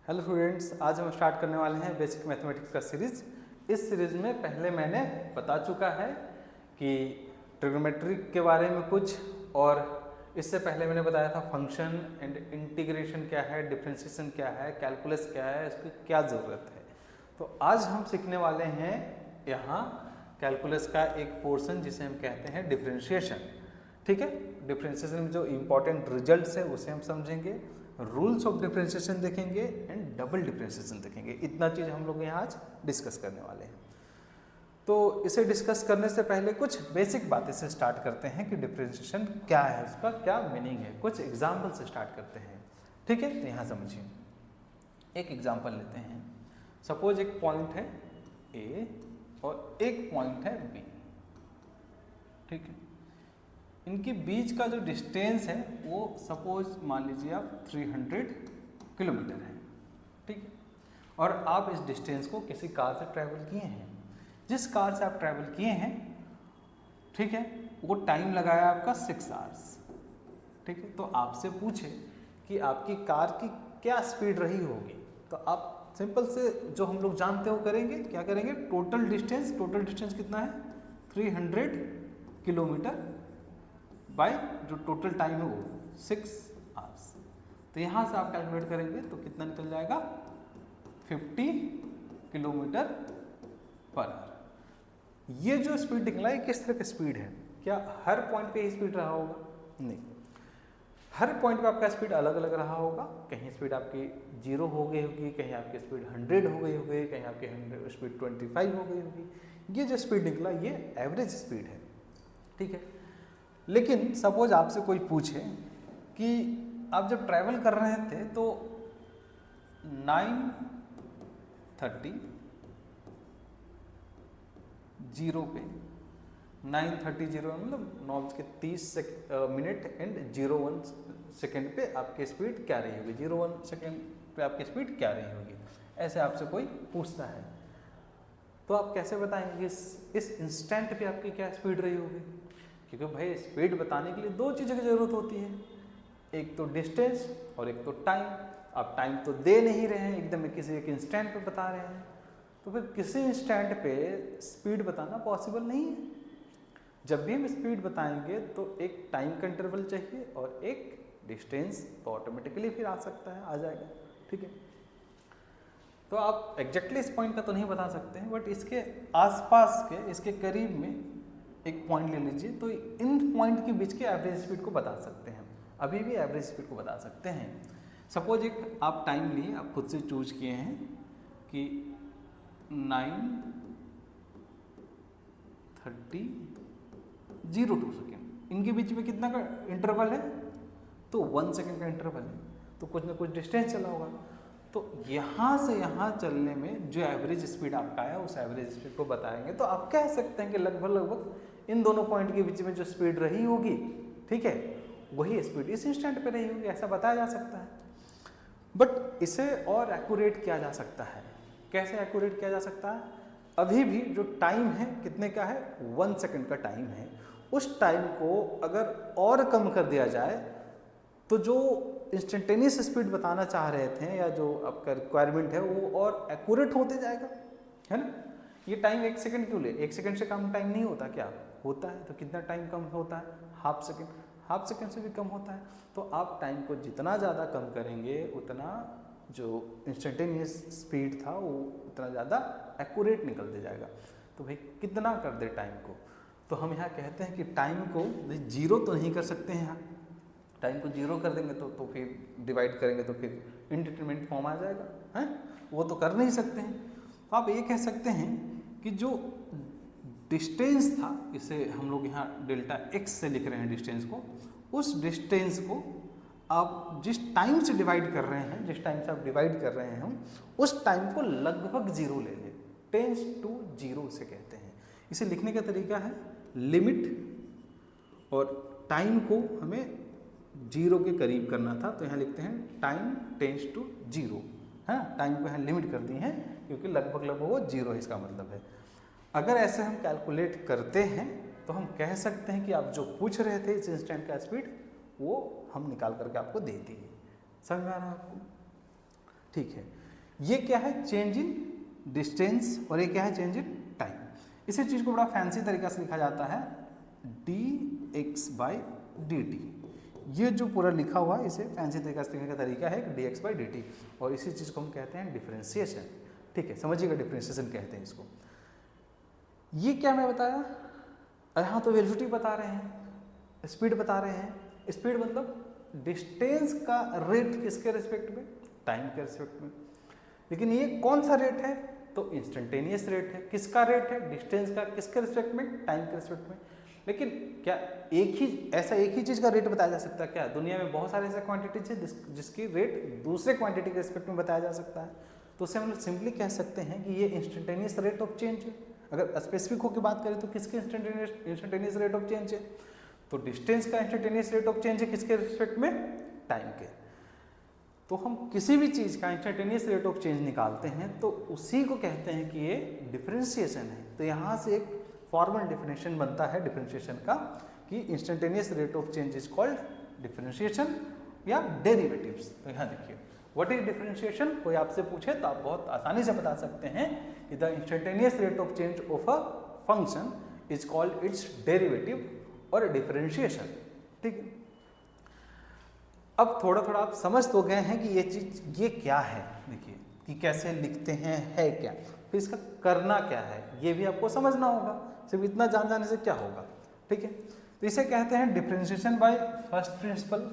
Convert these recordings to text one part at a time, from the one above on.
Hello students, आज हम start करने वाले हैं बेसिक मैथमेटिक्स का सीरीज। इस सीरीज में पहले मैंने बता चुका है कि ट्रिग्नोमेट्री के बारे में कुछ, और इससे पहले मैंने बताया था फंक्शन एंड इंटीग्रेशन क्या है, डिफरेंशिएशन क्या है, कैलकुलस क्या है, इसकी क्या ज़रूरत है। तो आज हम सीखने वाले हैं यहाँ कैलकुलस का एक पोर्शन जिसे हम कहते हैं डिफरेंशिएशन। ठीक है, डिफरेंशिएशन में जो इम्पोर्टेंट रिजल्ट्स है उसे हम समझेंगे, रूल्स ऑफ डिफरेंशिएशन देखेंगे एंड डबल डिफरेंशिएशन देखेंगे। इतना चीज़ हम लोग यहाँ आज डिस्कस करने वाले हैं। तो इसे डिस्कस करने से पहले कुछ बेसिक बातें से स्टार्ट करते हैं कि डिफरेंशिएशन क्या है, उसका क्या मीनिंग है। कुछ एग्जाम्पल से स्टार्ट करते हैं। ठीक है, तो यहाँ समझिए, एक एग्जाम्पल लेते हैं। सपोज एक पॉइंट है ए और एक पॉइंट है बी। ठीक है, इनके बीच का जो डिस्टेंस है वो सपोज मान लीजिए आप 300 किलोमीटर है। ठीक है, और आप इस डिस्टेंस को किसी कार से ट्रैवल किए हैं। जिस कार से आप ट्रैवल किए हैं, ठीक है, वो टाइम लगाया आपका 6 आवर्स। ठीक है, तो आपसे पूछे कि आपकी कार की क्या स्पीड रही होगी, तो आप सिंपल से जो हम लोग जानते हो करेंगे, क्या करेंगे, टोटल डिस्टेंस कितना है 300 किलोमीटर बाय जो टोटल टाइम है वो 6 आवर्स। तो यहाँ से आप कैलकुलेट करेंगे तो कितना निकल जाएगा 50 किलोमीटर पर आवर। ये जो स्पीड निकला है किस तरह का स्पीड है? क्या हर पॉइंट पे स्पीड रहा होगा? नहीं, हर पॉइंट पे आपका स्पीड अलग अलग रहा होगा। कहीं स्पीड आपकी 0 हो गई होगी, कहीं आपकी स्पीड 100 हो गई होगी, कहीं आपकी स्पीड 25 हो गई होगी। ये जो स्पीड निकला ये एवरेज स्पीड है। ठीक है, लेकिन सपोज आपसे कोई पूछे कि आप जब ट्रैवल कर रहे थे तो 9:30 पे 9:30 मतलब 9:30 एंड 01 सेकेंड पे आपकी स्पीड क्या रही होगी, 01 सेकेंड पे आपकी स्पीड क्या रही होगी, ऐसे आपसे कोई पूछता है तो आप कैसे बताएंगे इस इंस्टेंट पे आपकी क्या स्पीड रही होगी? क्योंकि भाई स्पीड बताने के लिए दो चीज़ों की ज़रूरत होती है, एक तो डिस्टेंस और एक तो टाइम। आप टाइम तो दे नहीं रहे हैं, एकदम किसी एक इंस्टेंट पे बता रहे हैं, तो फिर किसी इंस्टेंट पे स्पीड बताना पॉसिबल नहीं है। जब भी हम स्पीड बताएंगे तो एक टाइम का इंटरवल चाहिए और एक डिस्टेंस, तो ऑटोमेटिकली फिर आ सकता है, आ जाएगा। ठीक है, तो आप एग्जैक्टली इस पॉइंट का तो नहीं बता सकते हैं, बट इसके आसपास के, इसके करीब में एक पॉइंट ले लीजिए, तो इन पॉइंट के बीच के एवरेज स्पीड को बता सकते हैं। अभी भी एवरेज स्पीड को बता सकते हैं। सपोज एक आप टाइम लिए, आप खुद से चूज किए हैं कि 9:30:02 सेकेंड, इनके बीच में कितना का इंटरवल है, तो 1 सेकेंड का इंटरवल है, तो कुछ ना कुछ डिस्टेंस चला होगा। तो यहाँ से यहाँ चलने में जो एवरेज स्पीड आपका है उस एवरेज स्पीड को बताएंगे, तो आप कह सकते हैं कि लगभग इन दोनों पॉइंट के बीच में जो स्पीड रही होगी, ठीक है, वही स्पीड इस इंस्टेंट पे रही होगी, ऐसा बताया जा सकता है। बट इसे और एक्यूरेट किया जा सकता है। कैसे एक्यूरेट किया जा सकता है? अभी भी जो टाइम है कितने का है, 1 सेकेंड का टाइम है, उस टाइम को अगर और कम कर दिया जाए तो जो इंस्टेंटेनियस स्पीड बताना चाह रहे थे या जो आपका रिक्वायरमेंट है वो और एक्यूरेट होते जाएगा, है ना। ये टाइम 1 सेकंड क्यों ले, 1 सेकंड से कम टाइम नहीं होता क्या? होता है। तो कितना टाइम कम होता है? हाफ सेकंड से भी कम होता है। तो आप टाइम को जितना ज़्यादा कम करेंगे उतना जो इंस्टेंटेनियस स्पीड था वो उतना ज़्यादा एक्यूरेट निकलते जाएगा। तो भाई कितना कर दे टाइम को, तो हम यहाँ कहते हैं कि टाइम को जीरो तो नहीं कर सकते हैं। यहाँ टाइम को जीरो कर देंगे तो फिर डिवाइड करेंगे तो फिर इनडिटरमिनेट फॉर्म आ जाएगा, है, वो तो कर नहीं सकते हैं। तो आप ये कह सकते हैं कि जो डिस्टेंस था, इसे हम लोग यहाँ डेल्टा एक्स से लिख रहे हैं डिस्टेंस को, उस डिस्टेंस को आप जिस टाइम से डिवाइड कर रहे हैं, जिस टाइम से आप डिवाइड कर रहे हैं हम उस टाइम को लगभग जीरो ले लें, टेंस टू जीरो से कहते हैं। इसे लिखने का तरीका है लिमिट, और टाइम को हमें जीरो के करीब करना था, तो यहाँ लिखते हैं टाइम टेंस टू जीरो, है ना। टाइम को यहाँ लिमिट कर दी है क्योंकि लगभग वो जीरो है, इसका मतलब है। अगर ऐसे हम कैलकुलेट करते हैं तो हम कह सकते हैं कि आप जो पूछ रहे थे इस इंस्टेंट का स्पीड, वो हम निकाल करके आपको दे दिए। समझ में आ रहा है आपको? ठीक है, ये क्या है, चेंज इन डिस्टेंस, और ये क्या है, चेंज इन टाइम। इसी चीज़ को बड़ा फैंसी तरीका से लिखा जाता है dx/dt। ये जो पूरा लिखा हुआ है इसे फैंसी तरीका से लिखने का तरीका है dx/dt, और इसी चीज़ को हम कहते हैं डिफरेंशिएशन। ठीक है, समझिएगा, डिफरेंशिएशन कहते हैं इसको। ये क्या मैं बताया, यहाँ तो वेलोसिटी बता रहे हैं, स्पीड बता रहे हैं। स्पीड मतलब डिस्टेंस का रेट किसके रिस्पेक्ट में, टाइम के रिस्पेक्ट में। लेकिन ये कौन सा रेट है, तो इंस्टेंटेनियस रेट है। किसका रेट है, डिस्टेंस का, किसके रिस्पेक्ट में, टाइम के रिस्पेक्ट में। लेकिन क्या एक ही चीज़ का रेट बताया जा सकता है क्या? दुनिया में बहुत सारे ऐसे क्वांटिटीज है जिसकी रेट दूसरे क्वांटिटी के रिस्पेक्ट में बताया जा सकता है। तो उसे हम लोग सिंपली कह सकते हैं कि ये इंस्टेंटेनियस रेट ऑफ चेंज है। अगर स्पेसिफिक होकर बात करें तो किसके इंस्टेंटेनियस रेट ऑफ चेंज है, तो डिस्टेंस का इंस्टेंटेनियस रेट ऑफ चेंज है, किसके रिस्पेक्ट में, टाइम के। तो हम किसी भी चीज़ का इंस्टेंटेनियस रेट ऑफ चेंज निकालते हैं तो उसी को कहते हैं कि ये डिफरेंशिएशन है। तो यहाँ से एक फॉर्मल डेफिनेशन बनता है डिफरेंशिएशन का कि instantaneous rate of change is called differentiation या डेरिवेटिव्स। तो यहाँ देखिए, व्हाट इज डिफरेंशिएशन, कोई आपसे पूछे तो आप बहुत आसानी से बता सकते हैं कि the instantaneous rate of change of a function is called its derivative और डिफरेंशिएशन। ठीक है, अब थोड़ा थोड़ा आप समझ तो गए हैं कि ये चीज ये क्या है। देखिए कि कैसे लिखते हैं, है क्या, फिर इसका करना क्या है, ये भी आपको समझना होगा। सिर्फ इतना जान जाने से क्या होगा। ठीक है, तो इसे कहते हैं डिफरेंशिएशन बाय फर्स्ट प्रिंसिपल।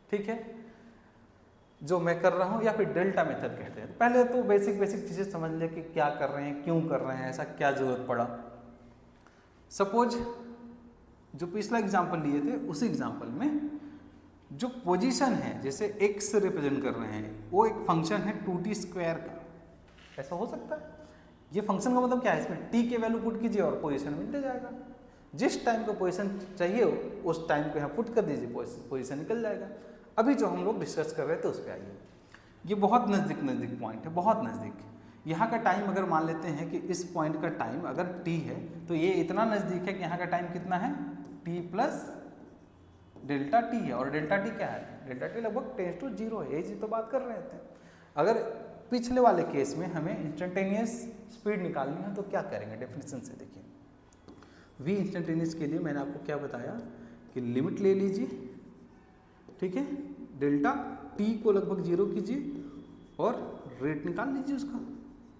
ठीक है, जो मैं कर रहा हूँ, या फिर डेल्टा मेथड कहते हैं। पहले तो बेसिक चीज़ें समझ ले कि क्या कर रहे हैं, क्यों कर रहे हैं, ऐसा क्या जरूरत पड़ा। सपोज जो पिछला एग्जाम्पल लिए थे उसी एग्जाम्पल में जो पोजीशन है, जैसे x रिप्रेजेंट कर रहे हैं, वो एक फंक्शन है 2t² का। ऐसा हो सकता है, ये फंक्शन का मतलब क्या है, इसमें t के वैल्यू पुट कीजिए और पोजीशन मिलते जाएगा। जिस टाइम को पोजीशन चाहिए हो उस टाइम को यहाँ पुट कर दीजिए, पोजीशन निकल जाएगा। अभी जो हम लोग डिस्कस कर रहे थे उस पर आइए। ये बहुत नज़दीक पॉइंट है, बहुत नज़दीक। यहाँ का टाइम अगर मान लेते हैं कि इस पॉइंट का टाइम अगर t है तो ये इतना नज़दीक है कि यहाँ का टाइम कितना है, t प्लस डेल्टा टी है। और डेल्टा टी क्या है, डेल्टा टी लगभग टेंस टू 0 है, ये तो बात कर रहे थे। अगर पिछले वाले केस में हमें इंस्टेंटेनियस स्पीड निकालनी है तो क्या करेंगे, डेफिनेशन से देखिए। v इंस्टेंटेनियस के लिए मैंने आपको क्या बताया कि लिमिट ले लीजिए। ठीक है, डेल्टा टी को लगभग 0 कीजिए और रेट निकाल लीजिए उसका,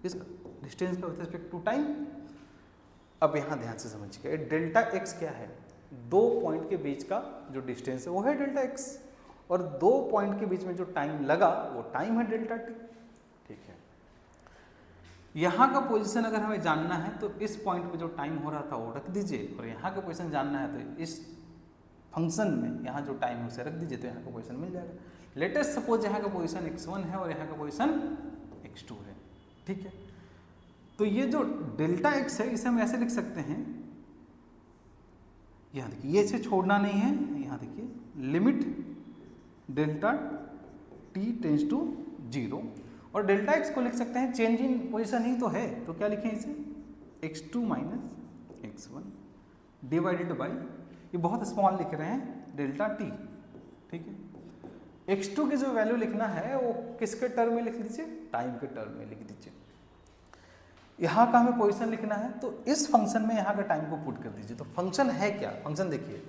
इसका डिस्टेंस का विद रिस्पेक्ट टू टाइम। अब यहाँ ध्यान से समझिए, डेल्टा एक्स क्या है, दो पॉइंट के बीच का जो डिस्टेंस है वो है डेल्टा एक्स, और दो पॉइंट के बीच में जो टाइम लगा वो टाइम है डेल्टा टी। ठीक है, यहाँ का पोजीशन अगर हमें जानना है तो इस पॉइंट पे जो टाइम हो रहा था वो रख दीजिए, और यहाँ का पोजीशन जानना है तो इस फंक्शन में यहाँ जो टाइम है उसे रख दीजिए, तो यहाँ का पोजीशन मिल जाएगा। लेटेस्ट सपोज यहाँ का पोजीशन x1 है और यहाँ का पोजीशन x2 है। ठीक है, तो ये जो डेल्टा एक्स है इसे हम ऐसे लिख सकते हैं, यहाँ देखिए, ये इसे छोड़ना नहीं है, यहाँ देखिए limit delta T tends to 0, और डेल्टा एक्स को लिख सकते हैं चेंज इन पोजीशन ही तो है, तो क्या लिखें इसे, x2 minus x1 divided by, ये बहुत स्मॉल लिख रहे हैं, डेल्टा टी। ठीक है, x2 की जो वैल्यू लिखना है वो किसके टर्म में लिख लीजिए, टाइम के टर्म में लिख दीजिए। यहाँ का हमें पोजीशन लिखना है तो इस फंक्शन में यहाँ का टाइम को पुट कर दीजिए। तो फंक्शन है क्या, फंक्शन देखिए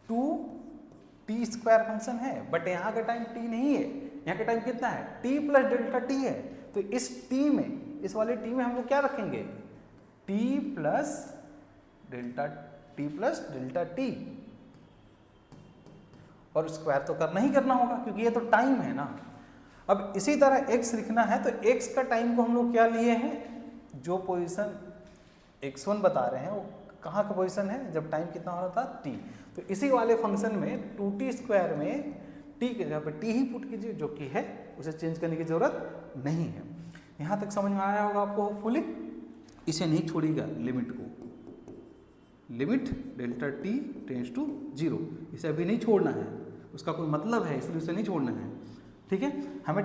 2t² फंक्शन है, बट यहाँ का टाइम t नहीं है, यहाँ का टाइम कितना है, t प्लस डेल्टा t है। तो इस t में, इस वाले t में हम लोग क्या रखेंगे, t प्लस डेल्टा t, और स्क्वायर तो करना ही करना होगा क्योंकि ये तो टाइम है ना। अब इसी तरह x लिखना है तो x का टाइम को हम लोग क्या लिए हैं, जो पोजीशन x1 बता रहे हैं वो कहाँ का पोजीशन है, जब टाइम कितना हो रहा था, t। तो इसी वाले फंक्शन में 2t² में t के जगह पर t ही पुट कीजिए, जो कि है, उसे चेंज करने की जरूरत नहीं है। यहाँ तक समझ में आया होगा आपको होपफुली। इसे नहीं छोड़िएगा, लिमिट को, limit delta T tends to 0, इसे अभी नहीं छोड़ना है, उसका कोई मतलब है इसलिए उसे नहीं छोड़ना है। ठीक है, हमें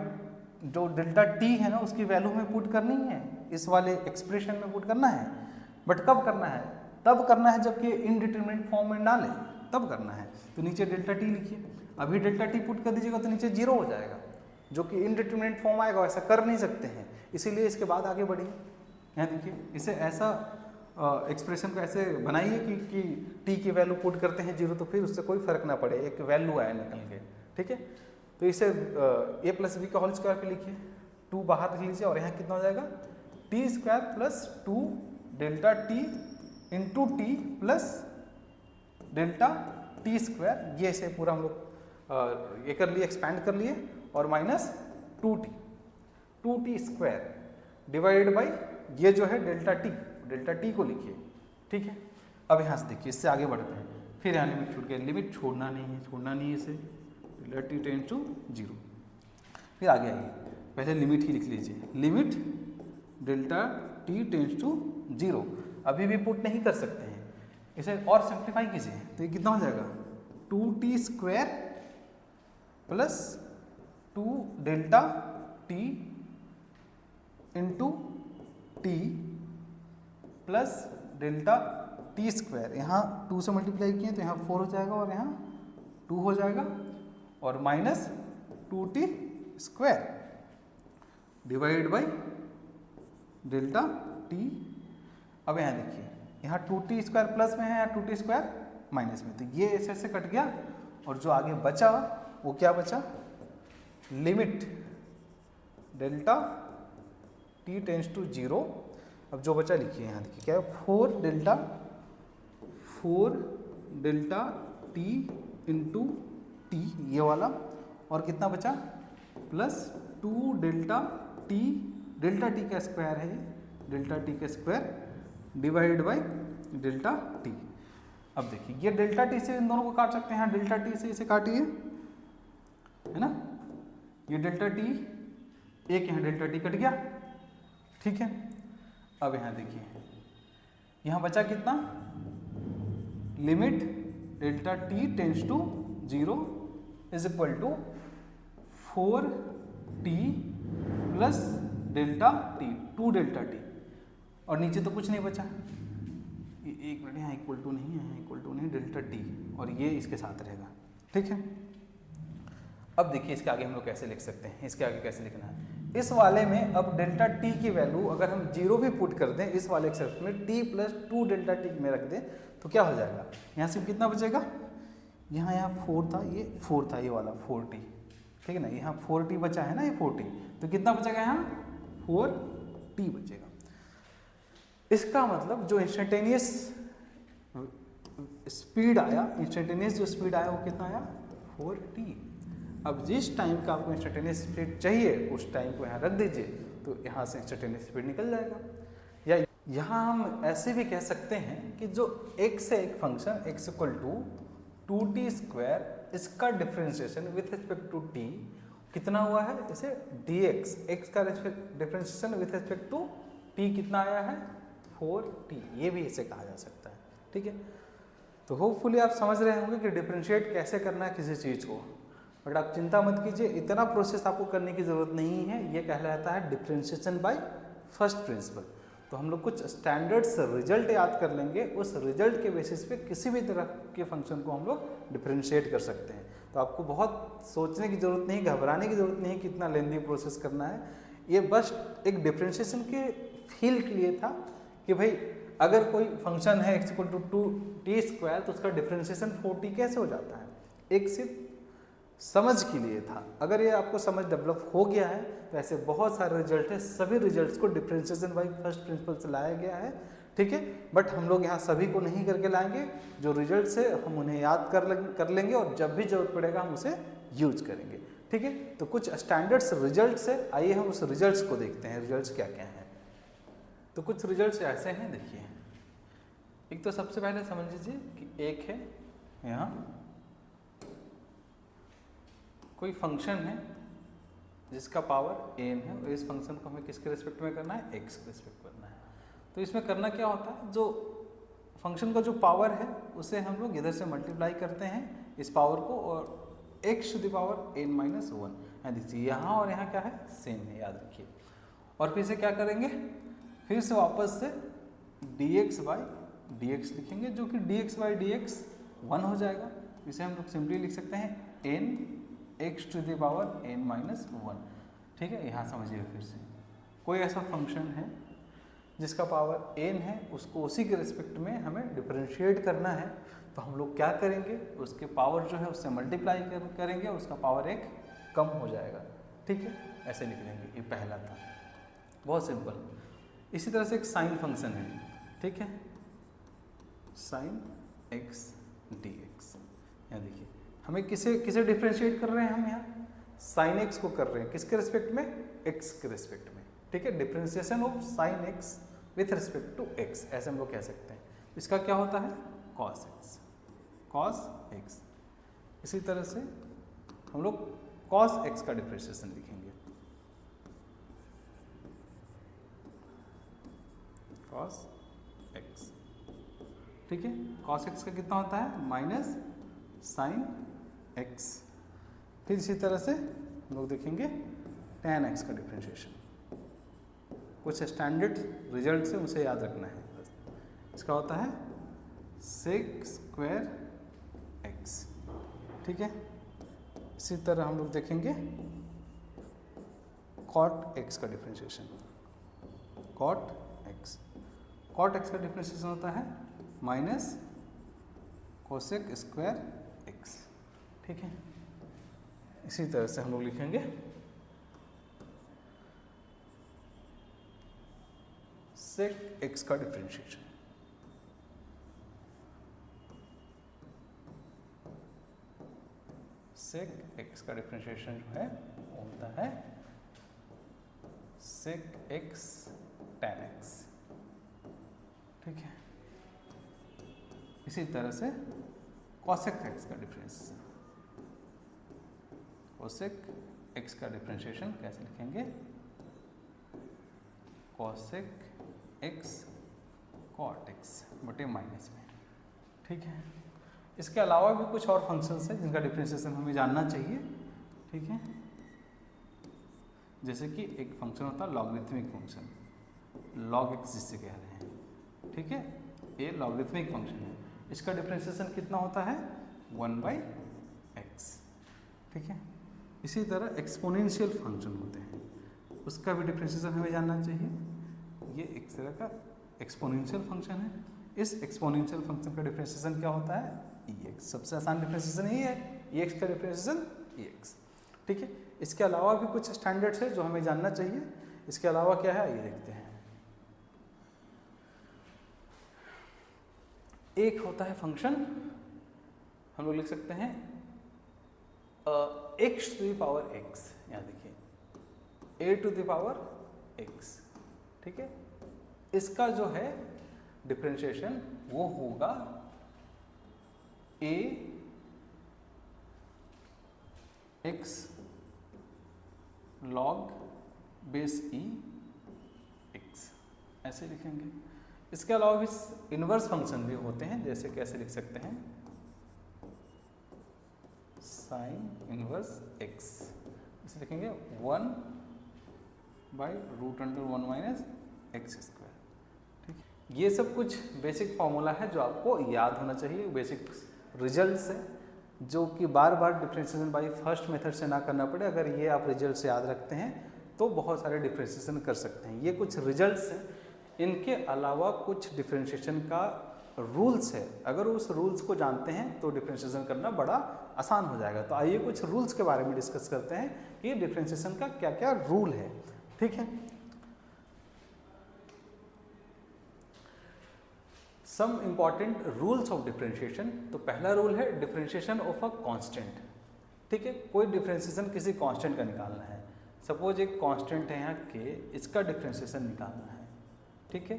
जो डेल्टा टी है ना उसकी वैल्यू हमें पुट करनी है, इस वाले एक्सप्रेशन में पुट करना है। बट कब करना है, तब करना है जबकि इनडिटरमिनेट फॉर्म में ना ले, तब करना है। तो नीचे डेल्टा टी लिखिए, अभी डेल्टा टी पुट कर दीजिएगा तो नीचे 0 हो जाएगा। जो कि इनडिटरमिनेट फॉर्म आएगा वैसा कर नहीं सकते हैं, इसीलिए इसके बाद आगे बढ़िए। यहाँ देखिए इसे ऐसा एक्सप्रेशन को ऐसे बनाइए कि टी की वैल्यू पुट करते हैं 0 तो फिर उससे कोई फर्क ना पड़े, एक वैल्यू आए निकल के, ठीक है। तो इसे a प्लस बी का होल स्क्वायर पे लिखिए, 2 बाहर लिख लीजिए और यहाँ कितना हो जाएगा T square plus 2 delta T into T plus delta T square, ये इसे पूरा हम लोग ये कर लिए, एक्सपैंड कर लिए, और minus 2t square divide by ये जो है डेल्टा टी को लिखिए, ठीक है। अब यहाँ से देखिए इससे आगे बढ़ते हैं, फिर यहाँ लिमिट छूट गया, लिमिट छोड़ना नहीं है इसे, डेल्टा टी टेंड्स टू 0। फिर आगे आइए, पहले लिमिट ही लिख लीजिए, limit delta t tends to 0, अभी भी पुट नहीं कर सकते हैं, इसे और सिंप्लीफाई कीजिए तो ये कितना हो जाएगा 2t square plus 2 delta T into T plus delta T square, यहाँ 2 से मल्टीप्लाई किए तो यहाँ 4 हो जाएगा और यहाँ 2 हो जाएगा, और minus 2t square divide by delta T. अब यहाँ देखिए यहाँ 2t स्क्वायर प्लस में है, यहाँ 2t स्क्वायर माइनस में, तो ये ऐसे कट गया, और जो आगे बचा वो क्या बचा, limit delta t tends to 0। अब जो बचा लिखिए यहाँ देखिए क्या है, 4 डेल्टा टी इंटू टी ये वाला, और कितना बचा प्लस 2 डेल्टा टी का स्क्वायर है ये, डेल्टा टी का square divide by delta T. अब देखिए ये डेल्टा टी से इन दोनों को काट सकते हैं, डेल्टा टी से इसे काटिए, है ना, ये डेल्टा टी, एक यहाँ डेल्टा टी कट गया, ठीक है। अब यहाँ देखिए यहाँ बचा कितना, limit delta t tends to 0 is equal to 4t plus delta t, 2 delta t, और नीचे तो कुछ नहीं बचा, एक मिनट, यहाँ इक्वल टू नहीं है, इक्वल टू नहीं, डेल्टा टी, और ये इसके साथ रहेगा, ठीक है। अब देखिए इसके आगे हम लोग कैसे लिख सकते हैं, इसके आगे कैसे लिखना है, इस वाले में अब डेल्टा टी की वैल्यू अगर हम 0 भी पुट कर दें, इस वाले एक्सेप्ट में t प्लस 2 डेल्टा टी में रख दें तो क्या हो जाएगा, यहाँ से कितना बचेगा, यहाँ 4 था, ये 4 था, ये वाला 4t, ठीक है ना, यहाँ 4t बचा है ना, ये 4t, तो कितना बचेगा यहाँ 4t बचेगा। इसका मतलब जो इंस्टेंटेनियस स्पीड आया, इंस्टेंटेनियस जो स्पीड आया वो कितना आया 4t। अब जिस टाइम का आपको इंस्टेंटेनियस स्पीड चाहिए उस टाइम को यहाँ रख दीजिए, तो यहाँ से इंस्टेंटेनियस स्पीड निकल जाएगा। या यहाँ हम ऐसे भी कह सकते हैं कि जो x है एक function x equal to 2t square, इसका differentiation with respect to t कितना हुआ है, इसे dx, x का differentiation with respect to t कितना आया है 4t, ये भी इसे कहा जा सकता है, ठीक है। तो होपफुली आप समझ रहे होंगे कि डिफ्रेंशिएट कैसे करना है किसी चीज़ को, बट आप चिंता मत कीजिए, इतना प्रोसेस आपको करने की ज़रूरत नहीं है, ये कहलाता है डिफ्रेंशिएशन बाय फर्स्ट प्रिंसिपल। तो हम लोग कुछ स्टैंडर्ड्स रिजल्ट याद कर लेंगे, उस रिजल्ट के बेसिस पे किसी भी तरह के फंक्शन को हम लोग डिफ्रेंशिएट कर सकते हैं। तो आपको बहुत सोचने की ज़रूरत नहीं, घबराने की ज़रूरत नहीं कि इतना लेंदी प्रोसेस करना है, ये बस एक डिफ्रेंशिएशन के फील के लिए था कि भाई अगर कोई फंक्शन है x equal to 2t square तो उसका डिफ्रेंशिएशन 4t कैसे हो जाता है, एक सिर्फ समझ के लिए था। अगर ये आपको समझ डेवलप हो गया है तो ऐसे बहुत सारे रिजल्ट है, सभी रिजल्ट्स को डिफ्रेंशिएशन बाय फर्स्ट प्रिंसिपल से लाया गया है, ठीक है। बट हम लोग यहाँ सभी को नहीं करके लाएंगे, जो रिजल्ट्स है हम उन्हें याद कर लेंगे और जब भी जरूरत पड़ेगा हम उसे यूज करेंगे, ठीक है। तो कुछ स्टैंडर्ड्स रिजल्ट्स है, आइए हम उस रिजल्ट्स को देखते हैं, रिजल्ट्स क्या क्या हैं। तो कुछ रिजल्ट्स ऐसे हैं, देखिए, एक तो सबसे पहले समझ लीजिए कि एक है यहाँ कोई फंक्शन है जिसका पावर n है, और इस फंक्शन को हमें किसके रिस्पेक्ट में करना है, x के रिस्पेक्ट करना है। तो इसमें करना क्या होता है, जो फंक्शन का जो पावर है उसे हम लोग इधर से मल्टीप्लाई करते हैं इस पावर को, और x to the power n minus 1, देखिए यहाँ और यहाँ क्या है, सेम है, याद रखिए। और फिर से क्या करेंगे, फिर से वापस से dx बाई dx लिखेंगे, जो कि dx बाई dx 1 हो जाएगा। इसे हम लोग सिंपली लिख सकते हैं n x to the power n minus 1। ठीक है, यहाँ समझिए फिर से, कोई ऐसा फंक्शन है जिसका पावर n है, उसको उसी के रिस्पेक्ट में हमें डिफरेंशिएट करना है, तो हम लोग क्या करेंगे, उसके पावर जो है उससे मल्टीप्लाई करेंगे, उसका पावर 1 कम हो जाएगा। ठीक है, ऐसे लिख देंगे। ये पहला था, बहुत सिंपल। इसी तरह से एक साइन फंक्शन है, ठीक है, साइन एक्स डी एक्स। यहाँ देखिए, हमें किसे डिफरेंशिएट कर रहे हैं, हम यहाँ साइन एक्स को कर रहे हैं, किसके रिस्पेक्ट में, एक्स के रिस्पेक्ट में। ठीक है, differentiation of sine x with respect to x, ऐसे हम लोग कह सकते हैं। इसका क्या होता है, कॉस एक्स, कॉस एक्स। इसी तरह से हम लोग कॉस एक्स का डिफरेंशिएशन लिखेंगे, कॉस एक्स। ठीक है, कॉस एक्स का कितना होता है, माइनस साइन एक्स। फिर इसी तरह से हम लोग देखेंगे tan एक्स का डिफरेंशिएशन। कुछ स्टैंडर्ड रिजल्ट से उसे याद रखना है बस। इसका होता है सेक स्क्वायर एक्स। ठीक है, इसी तरह हम लोग देखेंगे कॉट एक्स का differentiation, cot x. Cot x का डिफरेंशिएशन होता है माइनस कोसेक स्क्वायर एक्स। ठीक है, इसी तरह से हम लोग लिखेंगे सेक एक्स का डिफरेंशिएशन, सेक एक्स का डिफरेंशिएशन जो है वो होता है सेक एक्स tan एक्स। ठीक है, इसी तरह से कॉसेक एक्स का डिफरेंशिएशन, कोसेक एक्स का डिफरेंशिएशन कैसे लिखेंगे, कोसेक एक्स कॉट एक्स बटे माइनस में। ठीक है, इसके अलावा भी कुछ और फंक्शंस हैं जिनका डिफरेंशिएशन हमें जानना चाहिए। ठीक है, जैसे कि एक फंक्शन होता है लॉगरिथमिक फंक्शन, लॉग एक्स जिससे कह रहे हैं। ठीक है, ये लॉगरिथमिक फंक्शन है, इसका डिफरेंशिएशन कितना होता है, 1/x। ठीक है, इसी तरह एक्सपोनेंशियल फंक्शन होते हैं, उसका भी डिफरेंशिएशन हमें जानना चाहिए। ये एक तरह का एक्सपोनेंशियल फंक्शन है, इस एक्सपोनेंशियल फंक्शन का डिफरेंशिएशन क्या होता है, ex। सबसे आसान डिफरेंशिएशन यही है, ex का डिफरेंशिएशन ex। ठीक है, इसके अलावा भी कुछ स्टैंडर्ड्स है जो हमें जानना चाहिए। इसके अलावा क्या है, ये देखते हैं। एक होता है फंक्शन, हम लोग लिख सकते हैं x to the power x। यहाँ देखिए a to the power x। ठीक है, इसका जो है डिफरेंशिएशन वो होगा a x log base e x, ऐसे लिखेंगे। इसके अलावा भी इनवर्स फंक्शन भी होते हैं, जैसे कैसे लिख सकते हैं, साइन इनवर्स x, इसे लिखेंगे 1/√1 माइनस एक्स स्क्वायर। ठीक है, ये सब कुछ बेसिक फॉर्मूला है जो आपको याद होना चाहिए, बेसिक रिजल्ट्स है जो कि बार बार डिफरेंशिएशन बाय फर्स्ट मेथड से ना करना पड़े। अगर ये आप रिजल्ट से याद रखते हैं तो बहुत सारे डिफरेंशिएशन कर सकते हैं। ये कुछ रिजल्ट्स हैं, इनके अलावा कुछ डिफरेंशिएशन का रूल्स है, अगर उस रूल्स को जानते हैं तो डिफरेंशिएशन करना बड़ा आसान हो जाएगा। तो आइए कुछ रूल्स के बारे में डिस्कस करते हैं कि डिफरेंशिएशन का क्या क्या रूल है। ठीक है, some important rules of differentiation. तो पहला रूल है डिफरेंशिएशन ऑफ अ कांस्टेंट। ठीक है, कोई डिफरेंशिएशन किसी कांस्टेंट का निकालना है। सपोज एक कांस्टेंट है यहाँ के, इसका डिफरेंशिएशन निकालना है। ठीक है,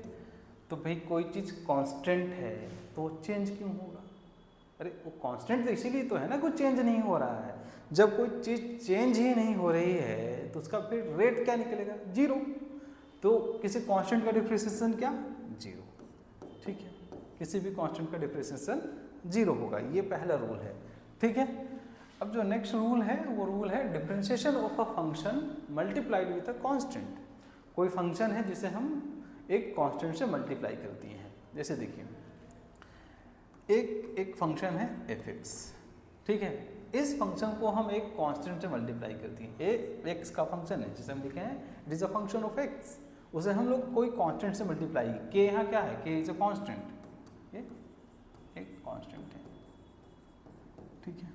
तो भाई कोई चीज़ कांस्टेंट है तो चेंज क्यों होगा, अरे वो कांस्टेंट तो इसीलिए तो है ना, कोई चेंज नहीं हो रहा है। जब कोई चीज़ चेंज ही नहीं हो रही है तो उसका फिर रेट क्या निकलेगा, 0। तो किसी कांस्टेंट का डिफरेंशिएशन क्या, 0। ठीक है, किसी भी कांस्टेंट का डिफरेंशिएशन 0 होगा, ये पहला रूल है। ठीक है, अब जो नेक्स्ट रूल है वो रूल है differentiation of a function multiplied with a constant. कोई फंक्शन है जिसे हम एक कांस्टेंट से मल्टीप्लाई कर दिए हैं। जैसे देखिए एक फंक्शन है f(x), ठीक है, इस फंक्शन को हम एक कांस्टेंट से मल्टीप्लाई करते हैं। ए एक्स का फंक्शन है जिसे हम लिखे हैं it is a function of x, उसे हम लोग कोई कांस्टेंट से मल्टीप्लाई, के यहाँ क्या है, के इज अ कांस्टेंट, ये एक कांस्टेंट है, ठीक है।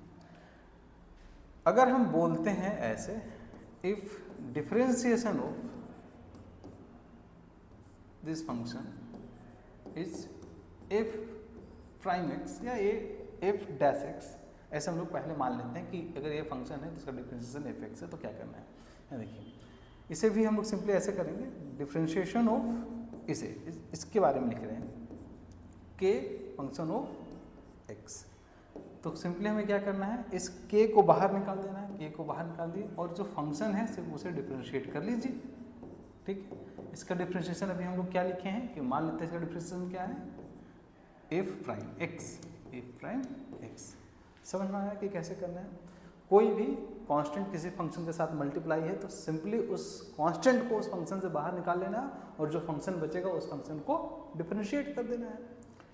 अगर हम बोलते हैं ऐसे, if differentiation of this function is F prime x या एफ डैश एक्स, ऐसे हम लोग पहले मान लेते हैं कि अगर ये फंक्शन है तो इसका डिफरेंशिएशन एफ एक्स है, तो क्या करना है, देखिए इसे भी हम लोग सिंपली ऐसे करेंगे, डिफरेंशिएशन ऑफ इसे इसके बारे में लिख रहे हैं के फंक्शन ऑफ एक्स, तो सिंपली हमें क्या करना है, इस के को बाहर निकाल देना है, के को बाहर निकाल दिए और जो फंक्शन है सिर्फ उसे डिफरेंशिएट कर लीजिए, ठीक है। इसका डिफरेंशिएशन अभी हम लोग क्या लिखे हैं कि मान लेते हैं इसका डिफरेंशिएशन क्या है, F prime x, F prime x. समझ में आया कि कैसे करना है। कोई भी कांस्टेंट किसी फंक्शन के साथ मल्टीप्लाई है तो सिंपली उस कांस्टेंट को उस फंक्शन से बाहर निकाल लेना और जो फंक्शन बचेगा उस फंक्शन को डिफरेंशिएट कर देना है,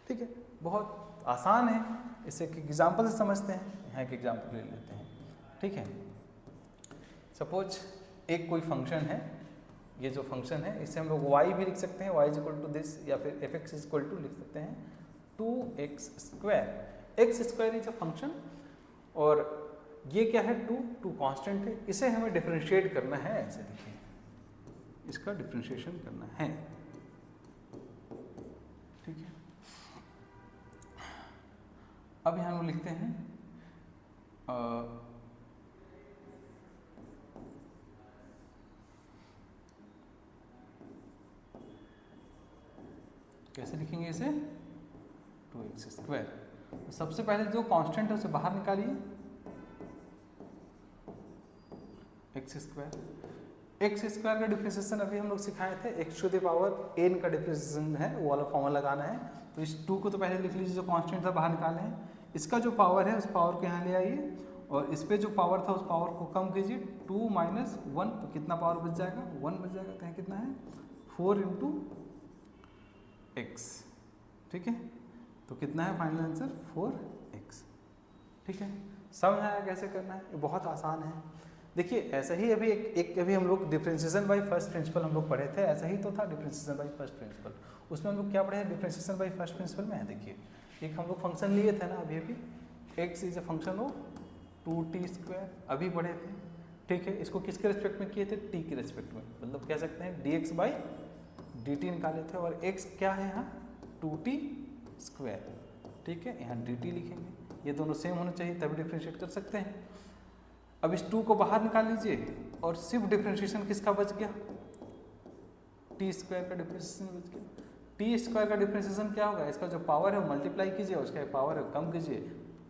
ठीक है। बहुत आसान है, इसे एक एग्जाम्पल से समझते हैं। यहाँ एक एग्जाम्पल ले लेते हैं, ठीक है। सपोज एक कोई फंक्शन है, ये जो फंक्शन है इसे हम लोग y भी लिख सकते हैं, y is equal to this, या फिर f x is equal to लिख सकते हैं 2x square, x square is a function और ये क्या है, टू कांस्टेंट है, इसे हमें डिफरेंशिएट करना है, ऐसे देखिए इसका डिफरेंशिएशन करना है, ठीक है। अब यहाँ हम लिखते हैं कैसे लिखेंगे इसे, 2x स्क्वायर, तो सबसे पहले जो कांस्टेंट है उसे बाहर निकालिए, एक्स स्क्वायर। एक्स स्क्वायर का डिफरेंशिएशन अभी हम लोग सिखाए थे, x to the power n का डिफरेंशिएशन है, वो वाला फॉर्मूला लगाना है। तो इस 2 को तो पहले लिख लीजिए, जो कांस्टेंट था बाहर निकाले हैं, इसका जो पावर है उस पावर को यहाँ ले आइए और इस पे जो पावर था उस पावर को कम कीजिए, 2 माइनस 1, तो कितना पावर बच जाएगा, 1 बच जाएगा, तो यहाँ कितना है 4 इंटू एक्स, ठीक है। तो कितना है फाइनल आंसर 4x, ठीक है। समझ आया कैसे करना है, ये बहुत आसान है। देखिए ऐसा ही अभी एक अभी हम लोग डिफरेंशिएशन बाय फर्स्ट प्रिंसिपल हम लोग पढ़े थे, ऐसा ही तो था डिफरेंशिएशन बाय फर्स्ट प्रिंसिपल। उसमें हम लोग क्या पढ़े हैं, डिफरेंशिएशन बाय फर्स्ट प्रिंसिपल में है, देखिए एक हम लोग फंक्शन लिए थे ना अभी x is a function of 2t square, अभी पढ़े थे, ठीक है। इसको किसके रेस्पेक्ट में किए थे, t के रेस्पेक्ट में, मतलब कह सकते हैं dx बाई dt निकाले थे और x क्या है यहाँ 2t स्क्वायर, ठीक है। यहाँ dt लिखेंगे, ये दोनों सेम होना चाहिए तभी डिफरेंशिएट कर सकते हैं। अब इस 2 को बाहर निकाल लीजिए और सिर्फ डिफरेंशिएशन किसका बच गया, टी स्क्वायर का डिफरेंशिएशन बच गया। टी स्क्वायर का डिफरेंशिएशन क्या होगा, इसका जो पावर है वो मल्टीप्लाई कीजिए, उसका पावर है कम कीजिए,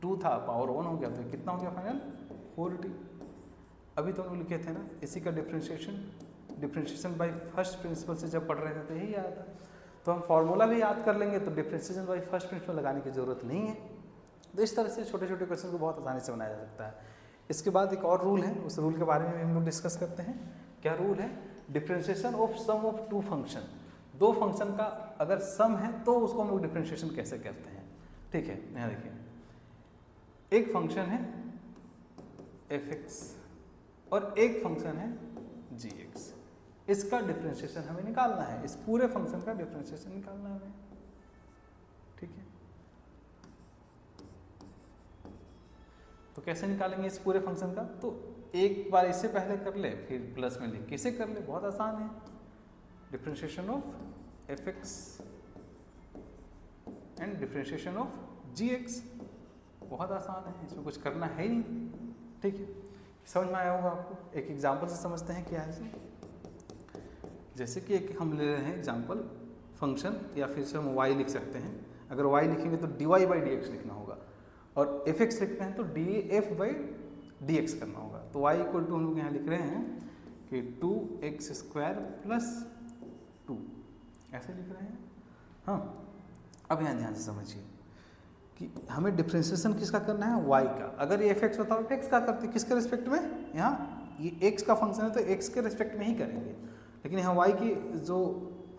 2 था पावर 1 हो गया, तो कितना हो गया फाइनल 4t। अभी तो हम लोग लिखे थे ना, इसी का डिफरेंशिएशन बाय फर्स्ट प्रिंसिपल से जब पढ़ रहे थे तो यही याद था, तो हम फॉर्मूला भी याद कर लेंगे तो डिफरेंशिएशन बाय फर्स्ट प्रिंसिपल लगाने की जरूरत नहीं है। तो इस तरह से छोटे छोटे क्वेश्चन को बहुत आसानी से बनाया जा सकता है। इसके बाद एक और रूल है, उस रूल के बारे में भी हम लोग डिस्कस करते हैं। क्या रूल है, differentiation of sum of 2 function, 2 function का अगर सम है तो उसको हम लोग डिफरेंशिएशन कैसे करते हैं, ठीक है। यहाँ देखिए एक फंक्शन है f(x) और एक फंक्शन है g(x), इसका डिफरेंशिएशन हमें निकालना है, इस पूरे फंक्शन का डिफरेंशिएशन निकालना है हमें, ठीक है। तो कैसे निकालेंगे इस पूरे फंक्शन का, तो एक बार इससे पहले कर ले फिर प्लस में लिख के इसे कर ले, बहुत आसान है। Differentiation of f(x) and differentiation of g(x), बहुत आसान है, इसमें कुछ करना है ही नहीं, ठीक है। समझ में आया होगा आपको। एक एग्जांपल से समझते हैं क्या है। जैसे कि एक हम ले रहे हैं एग्जांपल फंक्शन, या फिर से हम y लिख सकते हैं। अगर y लिखेंगे तो dy बाई dx लिखना होगा, और f(x) लिखते हैं तो df बाई dx करना होगा। तो y इक्वल टू हम लोग यहाँ लिख रहे हैं कि 2x स्क्वायर प्लस 2, ऐसे लिख रहे हैं। हाँ, अब यहाँ ध्यान से समझिए कि हमें डिफरेंशिएशन किसका करना है, y का। अगर ये f(x) होता है x का करते, किसके रिस्पेक्ट में, यहाँ ये x का फंक्शन है तो x के रिस्पेक्ट में ही करेंगे, लेकिन यहाँ y की जो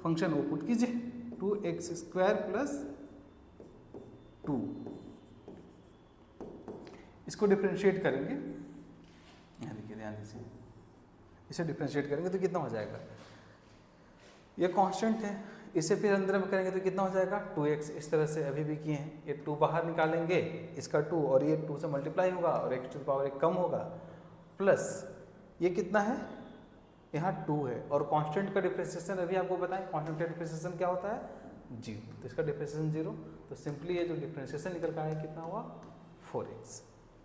फंक्शन वो पुट कीजिए 2x स्क्वायर प्लस 2, इसको डिफ्रेंशिएट करेंगे, यहाँ देखिए ध्यान दीजिए, इसे डिफ्रेंशिएट करेंगे तो कितना हो जाएगा, ये कांस्टेंट है, इसे फिर अंदर में करेंगे तो कितना हो जाएगा 2x। इस तरह से अभी भी किए हैं, ये 2 बाहर निकालेंगे, इसका 2 और ये 2 से मल्टीप्लाई होगा और x टू द पावर 1 कम होगा, प्लस ये कितना है, यहाँ 2 है, और कांस्टेंट का डिफ्रेंशिएशन अभी आपको बताएं, कांस्टेंट का डिफ्रेंशिएशन क्या होता है 0, तो इसका डिफ्रेंशिएशन 0, तो सिंपली ये जो डिफ्रेंशिएशन निकल कर आया कितना हुआ 4x।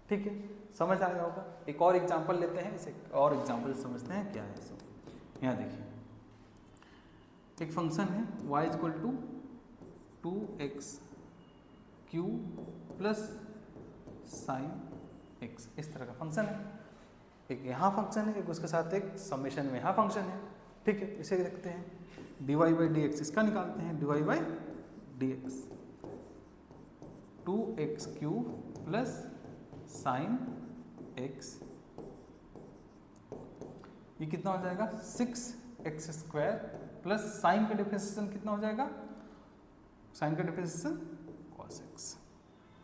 ठीक है, समझ आया होगा। एक और एग्जांपल लेते हैं, इसे और एग्जांपल समझते हैं क्या है इसको। यहाँ देखिए एक फंक्शन है y equal to 2x cube plus sine x, इस तरह का फंक्शन है। एक यहाँ फंक्शन है, एक उसके साथ एक समेशन में यहाँ फंक्शन है। ठीक है, इसे देखते हैं, dy बाई डी एक्स, इसका निकालते हैं, dy by d x 2x cube plus sine x, ये कितना हो जाएगा 6x स्क्वायर प्लस साइन का डिफरेंशिएशन कितना हो जाएगा, साइन का डिफरेंशिएशन cos x।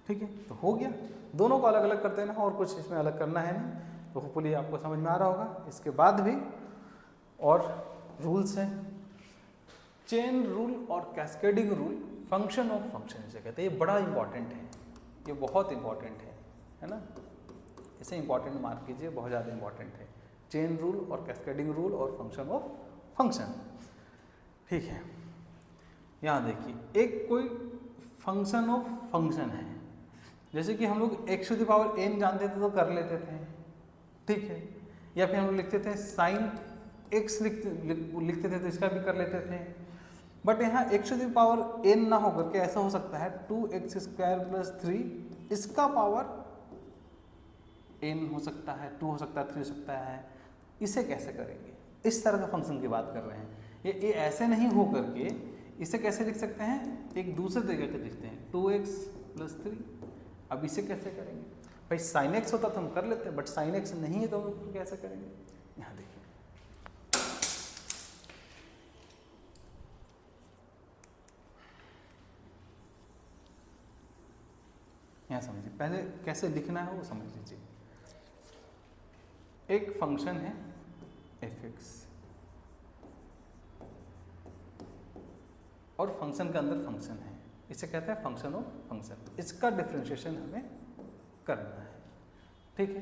ठीक है, तो हो गया, दोनों को अलग अलग करते हैं ना, और कुछ इसमें अलग करना है नहीं, तो होपफुली आपको समझ में आ रहा होगा। इसके बाद भी और रूल्स हैं, चेन रूल और cascading rule, function of function इसे कहते हैं। ये बड़ा इंपॉर्टेंट है, ये बहुत इंपॉर्टेंट है ना, इसे इंपॉर्टेंट मार्क कीजिए, बहुत ज़्यादा इंपॉर्टेंट है। चेन रूल और कैस्केडिंग रूल और फंक्शन ऑफ फंक्शन। ठीक है, यहाँ देखिए एक कोई फंक्शन ऑफ फंक्शन है, जैसे कि हम लोग x to the power n जानते थे तो कर लेते थे, ठीक है, या फिर हम लोग लिखते थे साइन x लिखते थे तो इसका भी कर लेते थे। बट यहाँ x to the power n ना होकर के ऐसा हो सकता है 2x स्क्वायर प्लस 3, इसका पावर n हो सकता है, 2 हो सकता है, 3 हो सकता है। इसे कैसे करेंगे, इस तरह का फंक्शन की बात कर रहे हैं। ये ऐसे नहीं हो करके इसे कैसे लिख सकते हैं, एक दूसरे तरीके से लिखते हैं 2x प्लस 3। अब इसे कैसे करेंगे भाई, साइन x होता तो हम कर लेते हैं, बट साइन x नहीं है तो हम कैसे करेंगे। यहाँ देखिए यहाँ समझिए, पहले कैसे लिखना है वो समझ लीजिए। एक फंक्शन है f(x) और फंक्शन के अंदर फंक्शन है, इसे कहते हैं फंक्शन ऑफ फंक्शन। इसका डिफरेंशिएशन हमें करना है। ठीक है,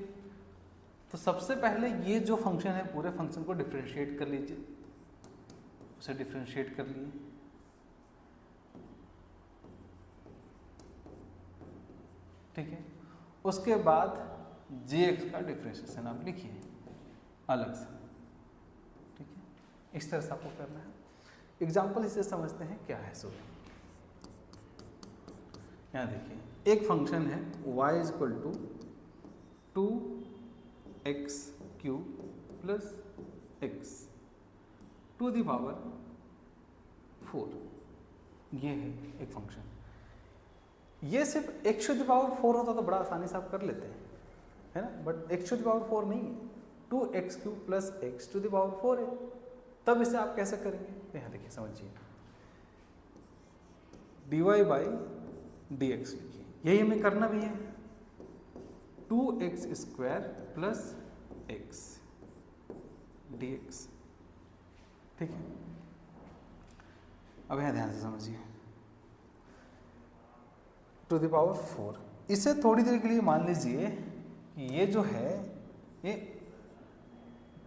तो सबसे पहले ये जो फंक्शन है पूरे फंक्शन को डिफरेंशिएट कर लीजिए, उसे डिफरेंशिएट कर लिए। ठीक है, उसके बाद gx का डिफरेंशिएशन आप लिखिए अलग से। ठीक है, इस तरह से आपको करना है। एग्जाम्पल इसे समझते हैं क्या है। सो यहाँ देखिए एक फंक्शन है y equal to 2x cube plus x to the power 4, ये है एक फंक्शन। ये सिर्फ x टू द पावर 4 होता तो बड़ा आसानी से आप कर लेते हैं, है ना, but x to the power 4 नहीं है, 2x cube plus x to the power 4 है। तब इसे आप कैसे करेंगे, तो यहाँ देखिए समझिए, dy बाई डी एक्स लिखिए, यही हमें करना भी है, 2x square plus x dx। ठीक है, अब यहाँ ध्यान से समझिए, टू द पावर 4, इसे थोड़ी देर के लिए मान लीजिए कि ये जो है ये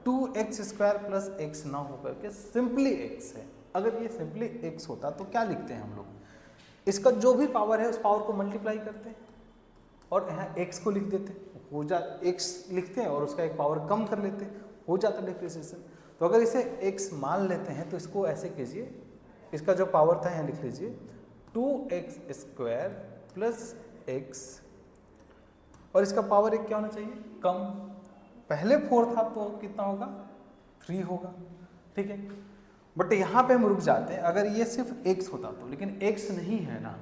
2x स्क्वायर प्लस x ना होकर के सिंपली x है। अगर ये सिंपली x होता तो क्या लिखते हैं हम लोग, इसका जो भी पावर है उस पावर को मल्टीप्लाई करते हैं और यहाँ x को लिख देते, हो जा x लिखते हैं और उसका एक पावर कम कर लेते हैं, हो जाता डिफरेंशिएशन। तो अगर इसे x मान लेते हैं तो इसको ऐसे कीजिए, इसका जो पावर था यहाँ लिख लीजिए 2x स्क्वायर प्लस x, और इसका पावर एक क्या होना चाहिए, कम। पहले 4 था तो कितना होगा, 3 होगा। ठीक है, बट यहाँ पे हम रुक जाते हैं, अगर ये सिर्फ x होता तो, लेकिन x नहीं है ना,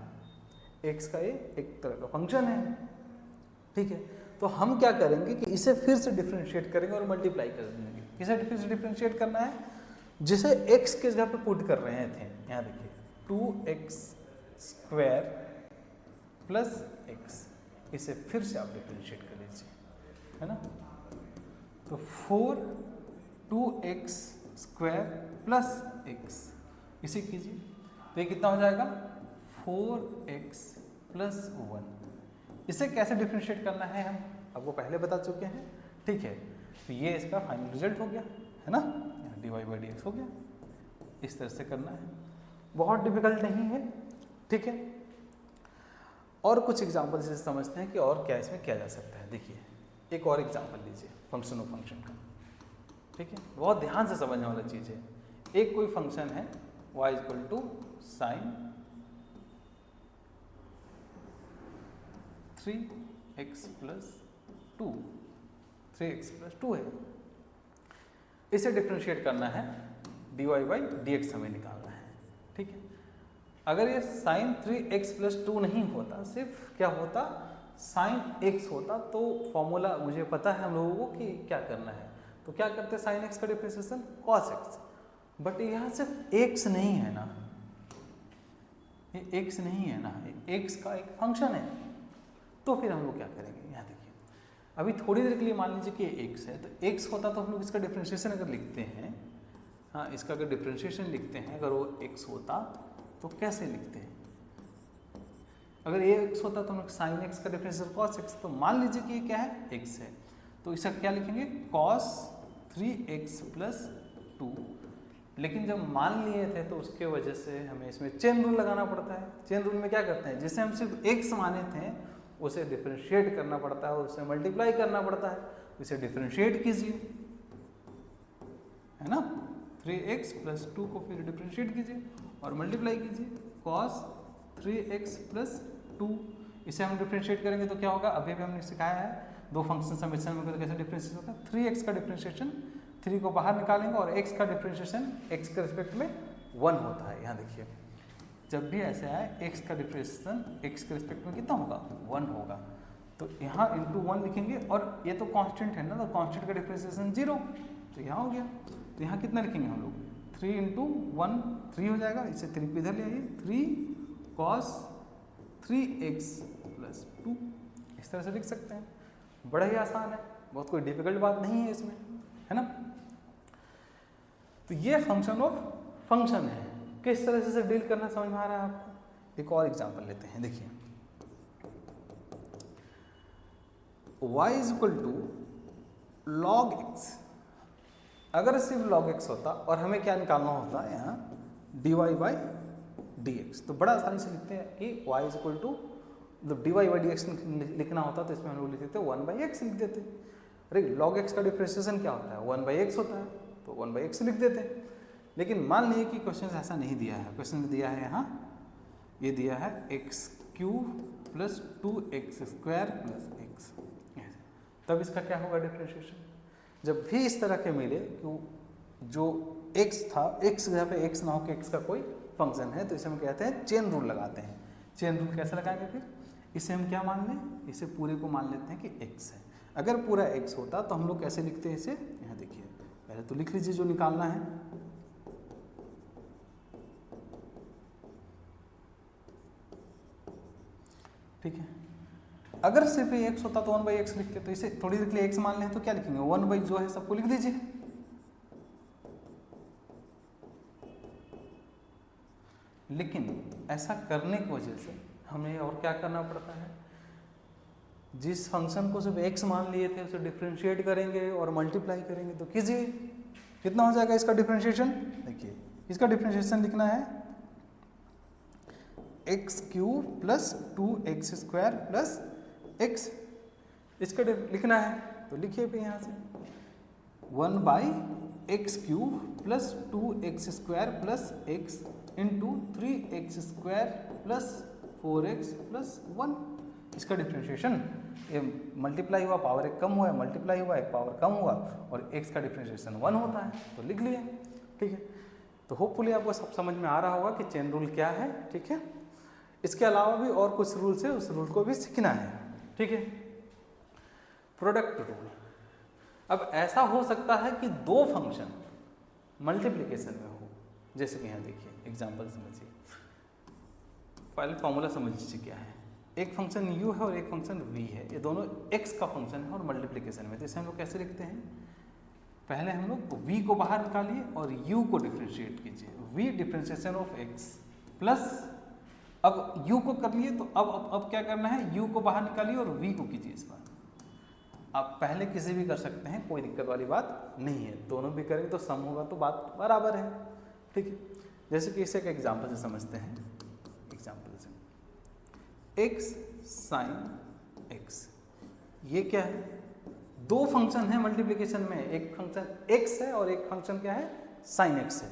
x का ये एक तरह का फंक्शन है। ठीक है, तो हम क्या करेंगे कि इसे फिर से डिफरेंशिएट करेंगे और मल्टीप्लाई कर देंगे। किसे फिर से डिफरेंशिएट करना है, जिसे x के जगह पे पुट कर रहे थे। यहाँ देखिए 2x स्क्वायर प्लस x, इसे फिर से आप डिफरेंशिएट कर लीजिए, है ना। तो 4 2x स्क्वायर प्लस x, इसे कीजिए तो ये कितना हो जाएगा 4x प्लस 1। इसे कैसे डिफरेंशिएट करना है हम आपको पहले बता चुके हैं, ठीक है। तो ये इसका फाइनल रिजल्ट हो गया, है ना, dy/dx हो गया। इस तरह से करना है, बहुत डिफिकल्ट नहीं है, ठीक है। और कुछ एग्जाम्पल से समझते हैं कि और क्या इसमें किया जा सकता है। देखिए एक और एग्जाम्पल लीजिए फंक्शन ऑफ फंक्शन का, ठीक है। बहुत ध्यान से समझने वाला चीज़ है। एक कोई फंक्शन है y equal to sine 3x plus 2, 3x plus 2 है। इसे डिफरेंशिएट करना है, dy/dx हमें निकालना है, ठीक है। अगर ये साइन 3x प्लस 2 नहीं होता, सिर्फ क्या होता साइन x होता, तो फॉर्मूला मुझे पता है हम लोगों को कि क्या करना है। तो क्या करते हैं साइन x का डिफरेंशिएशन cos x, बट यहाँ सिर्फ x नहीं है ना, ये x नहीं है ना, ये x का एक फंक्शन है। तो फिर हम लोग क्या करेंगे, यहाँ देखिए अभी थोड़ी देर के लिए मान लीजिए कि ये x है, तो x होता तो हम लोग इसका डिफरेंशिएशन अगर लिखते हैं, हाँ इसका अगर डिफरेंशिएशन लिखते हैं, अगर वो x होता तो कैसे लिखते हैं। अगर ये x होता तो हम लोग साइन x का डिफरेंशिएशन cos x, तो मान लीजिए कि ये क्या है x है, तो इसका क्या लिखेंगे cos 3x प्लस 2। लेकिन जब मान लिए थे तो उसके वजह से हमें इसमें चेन रूल लगाना पड़ता है। चेन रूल में क्या करते हैं, जिसे हम सिर्फ x माने थे उसे डिफरेंशिएट करना पड़ता है, उसे मल्टीप्लाई करना पड़ता है। इसे डिफरेंशिएट कीजिए, है ना, 3x प्लस 2 को फिर डिफरेंशिएट कीजिए और मल्टीप्लाई कीजिए cos 3x प्लस 2। इसे हम डिफरेंशिएट करेंगे तो क्या होगा, अभी भी हमने सिखाया है दो फंक्शन समेशन में कैसे डिफरेंशिएट होता है। 3x का डिफरेंशिएशन 3 को बाहर निकालेंगे और x का डिफरेंशिएशन x के रिस्पेक्ट में 1 होता है। यहाँ देखिए जब भी ऐसे आए x का डिफरेंशिएशन x के रिस्पेक्ट में कितना होगा 1 होगा, तो यहाँ इंटू 1 लिखेंगे और ये तो कांस्टेंट है ना, तो कांस्टेंट का डिफरेंशिएशन 0, तो यहाँ हो गया। तो यहाँ कितना लिखेंगे हम लोग 3 इंटू 1 3 हो जाएगा, इसे 3 को इधर ले आइए, 3 cos 3x प्लस 2, इस तरह से लिख सकते हैं। बड़ा ही आसान है, बहुत कोई डिफिकल्ट बात नहीं है इसमें, है ना। तो ये फंक्शन ऑफ फंक्शन है, किस तरह से डील करना समझ में आ रहा है आपको। एक और एग्जांपल लेते हैं, देखिए y is equal to log x। अगर सिर्फ log x होता और हमें क्या निकालना होता है यहाँ dy/dx, तो बड़ा आसानी से लिखते हैं कि y is equal to dy/dx लिखना होता तो इसमें हम लोग लिख देते 1/x लिख देते। अरे log x का डिफरेंशिएशन क्या होता है 1/x होता है, तो 1/x लिख देते। लेकिन मान लीजिए कि क्वेश्चन ऐसा नहीं दिया है, क्वेश्चन में दिया है यहाँ ये दिया है x³ plus 2x square plus x, तब इसका क्या होगा डिफरेंशिएशन। जब भी इस तरह के मिले कि जो x था x जगह पे x ना हो कि x का कोई फंक्शन है, तो इसे हम कहते हैं चेन रूल लगाते हैं। चेन रूल कैसे लगाएंगे, फिर इसे हम क्या मान लें, इसे पूरे को मान लेते हैं कि x है। अगर पूरा x होता तो हम लोग कैसे लिखते हैं इसे, यहाँ देखिए पहले तो लिख लीजिए जो निकालना है, ठीक है। अगर सिर्फ x होता तो 1/x लिखते, तो इसे थोड़ी देर के लिए x मान लें तो क्या लिखेंगे 1/ जो है सबको लिख दीजिए। लेकिन ऐसा करने की वजह से हमें और क्या करना पड़ता है, जिस फंक्शन को सिर्फ x मान लिए थे उसे डिफरेंशिएट करेंगे और मल्टीप्लाई करेंगे, तो कीजिए कितना हो जाएगा इसका डिफरेंशिएशन। देखिए इसका डिफरेंशिएशन लिखना है x³ plus 2x square plus x, इसका लिखना है तो लिखिए पे यहाँ से 1/x³ plus 2x square plus x into 3x square plus 4x plus 1। इसका डिफरेंशिएशन ये मल्टीप्लाई हुआ, पावर एक कम हुआ, मल्टीप्लाई हुआ एक पावर कम हुआ और x का डिफरेंशिएशन 1 होता है, तो लिख लिए, ठीक है। तो होपफुली आपको सब समझ में आ रहा होगा कि चेन रूल क्या है, ठीक है। इसके अलावा भी और कुछ रूल्स है, उस रूल को भी सीखना है, ठीक है। प्रोडक्ट रूल, अब ऐसा हो सकता है कि दो फंक्शन मल्टीप्लिकेशन में हो, जैसे कि यहाँ देखिए एग्जांपल समझिए, पहले फॉर्मूला समझ लीजिए क्या है। एक फंक्शन u है और एक फंक्शन v है, ये दोनों x का फंक्शन है और मल्टीप्लिकेशन में, तो इसे हम लोग कैसे लिखते हैं, पहले हम लोग v को बाहर निकालिए और u को डिफ्रेंशिएट कीजिए, v differentiation of x plus, अब u को कर लिए तो अब क्या करना है, u को बाहर निकालिए और v को कीजिए इस बार। आप पहले किसी भी कर सकते हैं, कोई दिक्कत वाली बात नहीं है, दोनों भी करेंगे तो सम होगा तो बात बराबर है, ठीक है। जैसे कि इसे एक एग्जाम्पल से समझते हैं, एग्जाम्पल से x sin x, ये क्या है, दो फंक्शन है मल्टीप्लिकेशन में, एक फंक्शन x है और एक फंक्शन क्या है sin x है,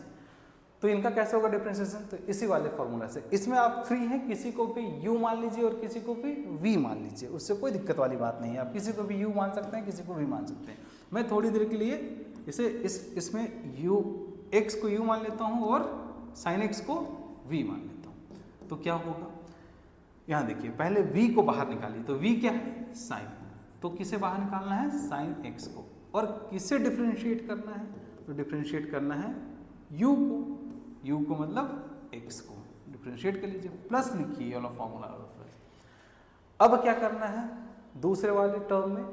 तो इनका कैसे होगा डिफरेंशिएशन, तो इसी वाले फॉर्मूला से। इसमें आप फ्री हैं, किसी को भी u मान लीजिए और किसी को भी v मान लीजिए, उससे कोई दिक्कत वाली बात नहीं है, आप किसी को भी u मान सकते हैं, किसी को v मान सकते हैं। मैं थोड़ी देर के लिए इसे इसमें x को u मान लेता हूँ और sin x को v मान लेता हूँ, तो क्या होगा, यहाँ देखिए पहले v को बाहर निकालिए, तो v क्या है sin, तो किसे बाहर निकालना है sin x को, और किसे डिफ्रेंशिएट करना है, तो डिफ्रेंशिएट करना है u को मतलब x को डिफ्रेंशिएट कर लीजिए, प्लस लिखिए वाला फॉर्मूला। अब क्या करना है, दूसरे वाले टर्म में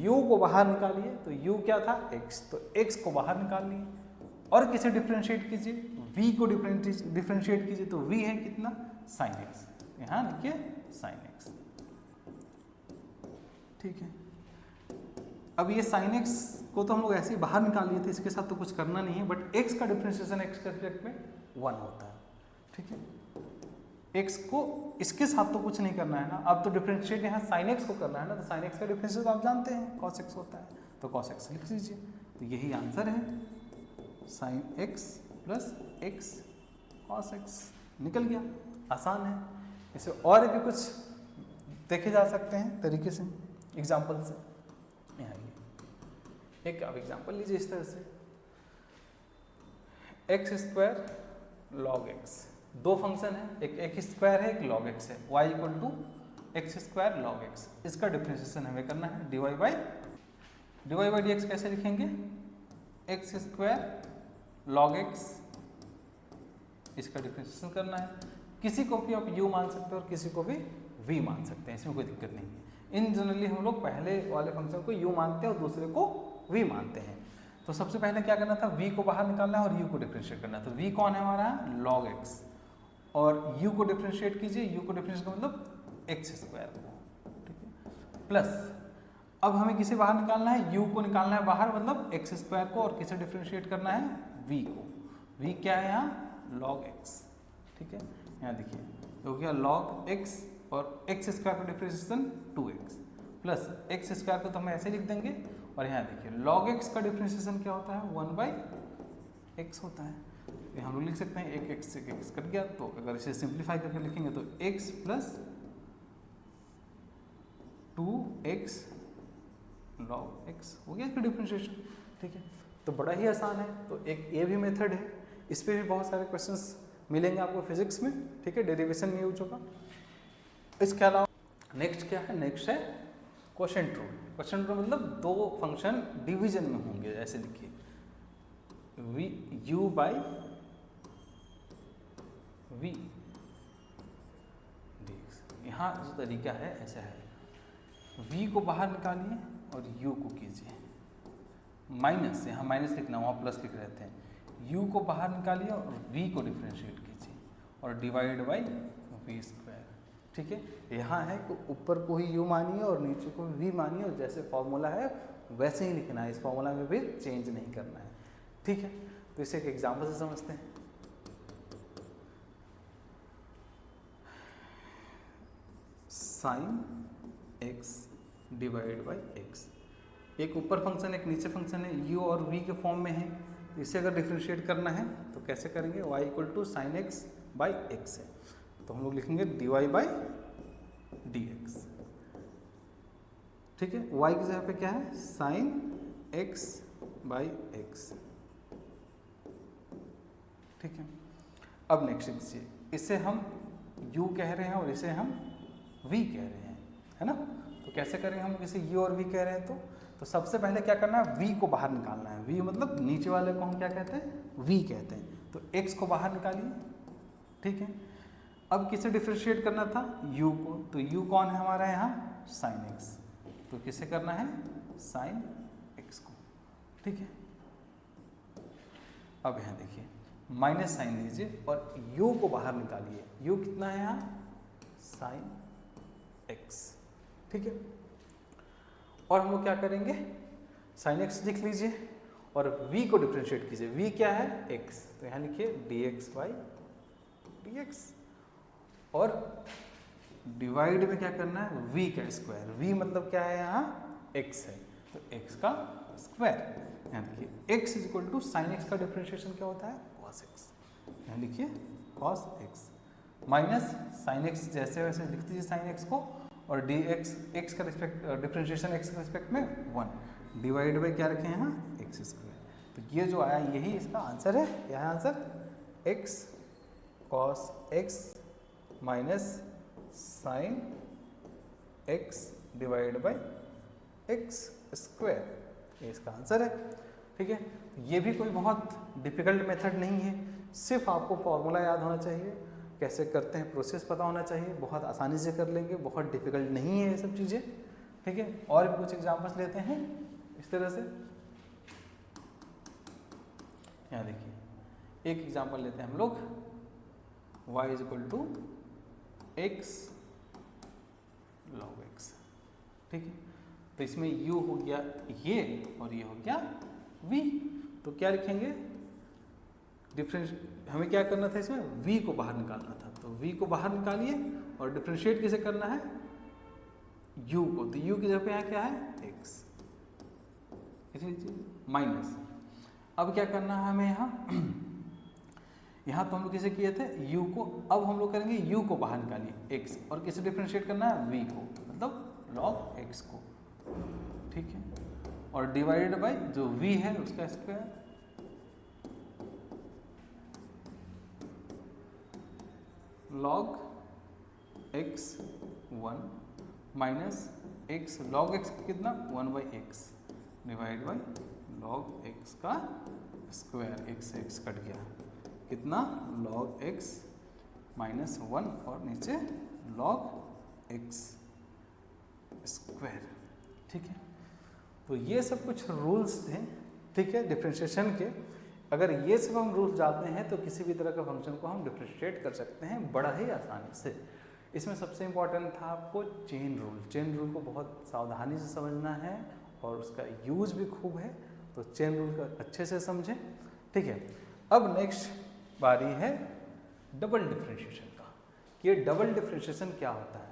u को बाहर निकालिए, तो u क्या था x, तो x को बाहर निकालिए और किसे डिफ्रेंशिएट कीजिए, v को डिफ्रेंशिएट कीजिए, तो v है कितना sin x, यहाँ लिखिए sin x, ठीक है। अब ये sin x को तो हम लोग ऐसे ही बाहर निकाल लिए थे, इसके साथ तो कुछ करना नहीं है, बट x का डिफ्रेंशिएशन x के रिस्पेक्ट में 1 होता है, ठीक है। x को इसके साथ तो कुछ नहीं करना है ना, अब तो डिफ्रेंशिएट यहाँ sin x को करना है ना, तो sin x का डिफ्रेंशिएशन तो आप जानते हैं cos x होता है, तो cos x लिख लीजिए, तो यही आंसर है, sin x plus x cos x, निकल गया, आसान है। इसे और भी कुछ देखे जा सकते हैं तरीके से, एग्जाम्पल से। यहाँ एक अब एग्जाम्पल लीजिए इस तरह से, एक्स स्क्वायर लॉग एक्स, दो फंक्शन है, एक एक्स स्क्वायर है, एक लॉग एक्स है, y इक्वल टू एक्स स्क्वायर लॉग एक्स, इसका डिफ्रेंशिएशन हमें करना है, dy बाई dx कैसे लिखेंगे, एक्स स्क्वायर लॉग एक्स, इसका डिफ्रेंशिएशन करना है। किसी को भी आप u मान सकते हो और किसी को भी v मान सकते हैं, इसमें कोई दिक्कत नहीं है। इन जनरली हम लोग पहले वाले फंक्शन को u मानते हैं और दूसरे को v मानते हैं। तो सबसे पहले क्या करना था, v को बाहर निकालना है और u को डिफ्रेंशिएट करना है। तो v कौन है हमारा log x, और u को डिफ्रेंशिएट कीजिए, u को डिफ्रेंशिएट मतलब एक्स स्क्वायर को, ठीक है, प्लस अब हमें किसे बाहर निकालना है, u को निकालना है बाहर, मतलब एक्स स्क्वायर को, और किसे डिफ्रेंशिएट करना है v को, v क्या है यहाँ log x, ठीक है। यहाँ देखिए तो क्या log x और एक्स स्क्वायर का differentiation 2x plus x square को तो हम ऐसे लिख देंगे, और यहाँ देखिए log x का डिफ्रेंशिएशन क्या होता है 1/x होता है, तो हम लोग लिख सकते हैं एक x से x कट गया, तो अगर इसे सिंप्लीफाई करके लिखेंगे तो x plus 2x log x हो गया इसका डिफ्रेंशिएशन, ठीक है। तो बड़ा ही आसान है, तो एक ये भी मेथड है, इस पर भी बहुत सारे क्वेश्चंस मिलेंगे आपको फिजिक्स में, ठीक है, डेरिवेशन में यूज होगा। इसके अलावा नेक्स्ट क्या है, नेक्स्ट है क्वोशिएंट रूल। क्वोशिएंट रूल मतलब दो फंक्शन डिवीजन में होंगे, ऐसे लिखिए u बाई v dx। यहाँ जो तरीका है ऐसा है, v को बाहर निकालिए और u को कीजिए माइनस, यहाँ माइनस लिखना वहाँ प्लस लिख रहे थे, u को बाहर निकालिए और v को डिफ्रेंशिएट कीजिए और डिवाइड बाई v स्क्वायर, ठीक है। यहाँ है कि ऊपर को ही u मानिए और नीचे को v मानिए, और जैसे फॉर्मूला है वैसे ही लिखना है, इस फॉर्मूला में भी चेंज नहीं करना है, ठीक है। तो इसे एक एग्जाम्पल से समझते हैं। Sine x divide by x, एक ऊपर फंक्शन एक नीचे फंक्शन है, u और v के फॉर्म में है, तो इसे अगर डिफ्रेंशिएट करना है तो कैसे करेंगे, y equal to sine x by x है, तो हम लोग लिखेंगे dy बाई dx, ठीक है। y की जगह पे क्या है साइन x बाई एक्स, ठीक है। अब नेक्स्ट देखिए, इसे हम u कह रहे हैं और इसे हम v कह रहे हैं, है ना, तो कैसे करेंगे हम, इसे u और v कह रहे हैं तो सबसे पहले क्या करना है, v को बाहर निकालना है, v मतलब नीचे वाले को हम क्या कहते हैं v कहते हैं, तो x को बाहर निकालिए, ठीक है। अब किसे डिफ्रेंशिएट करना था, u को, तो u कौन है हमारा यहाँ, साइन x, तो किसे करना है, साइन x को, ठीक है। अब यहाँ देखिए माइनस साइन लीजिए और u को बाहर निकालिए, u कितना है यहाँ, साइन x, ठीक है। और हम लोग क्या करेंगे, साइन x लिख लीजिए और v को डिफ्रेंशिएट कीजिए, v क्या है, x, तो यहाँ लिखिए dx बाई dx और डिवाइड में क्या करना है, v का स्क्वायर, v मतलब क्या है यहाँ, x है, तो x का स्क्वायर। यहाँ लिखिए x is equal to sine x का डिफ्रेंशिएशन क्या होता है, cos x, यहाँ लिखिए cos x minus sine x, जैसे वैसे लिख दीजिए साइन x को, और dx x का डिफ्रेंशिएशन x के रिस्पेक्ट में 1 डिवाइड बाई क्या रखें यहाँ, x स्क्वायर। तो ये जो आया यही इसका आंसर है, यहाँ answer x cos x minus sine x divide by x square, ये इसका आंसर है, ठीक है। ये भी कोई बहुत डिफिकल्ट मेथड नहीं है, सिर्फ आपको फॉर्मूला याद होना चाहिए, कैसे करते हैं प्रोसेस पता होना चाहिए, बहुत आसानी से कर लेंगे, बहुत डिफिकल्ट नहीं है ये सब चीज़ें, ठीक है। और भी कुछ एग्जांपल्स लेते हैं इस तरह से, यहाँ देखिए एक एग्जांपल लेते हैं हम लोग, y is equal to x log x, ठीक है। तो इसमें u हो गया ये और ये हो गया v, तो क्या लिखेंगे, डिफरेंस हमें क्या करना था, इसमें v को बाहर निकालना था, तो v को बाहर निकालिए और डिफरेंशिएट किसे करना है, u को, तो u की जगह पे यहाँ क्या है, x, माइनस। अब क्या करना है हमें यहाँ तो हम लोग किसे किए थे, u को, अब हम लोग करेंगे u को बाहर निकालिए x, और किसे डिफरेंशिएट करना है, v को, मतलब log x को, ठीक है, और डिवाइडेड बाय जो v है उसका square, log x 1 minus x log x कितना 1 by x divide by log x का स्क्वायर, x कट गया, कितना log x माइनस 1 और नीचे log x स्क्वायर, ठीक है। तो ये सब कुछ रूल्स थे, ठीक है, डिफरेंशिएशन के। अगर ये सब हम रूल्स जानते हैं तो किसी भी तरह का फंक्शन को हम डिफरेंशिएट कर सकते हैं बड़ा ही आसानी से। इसमें सबसे इम्पॉर्टेंट था आपको चेन रूल, चेन रूल को बहुत सावधानी से समझना है और उसका यूज भी खूब है, तो चेन रूल का अच्छे से समझें, ठीक है। अब नेक्स्ट बारी है डबल डिफरेंशिएशन का, कि ये डबल डिफरेंशिएशन क्या होता है।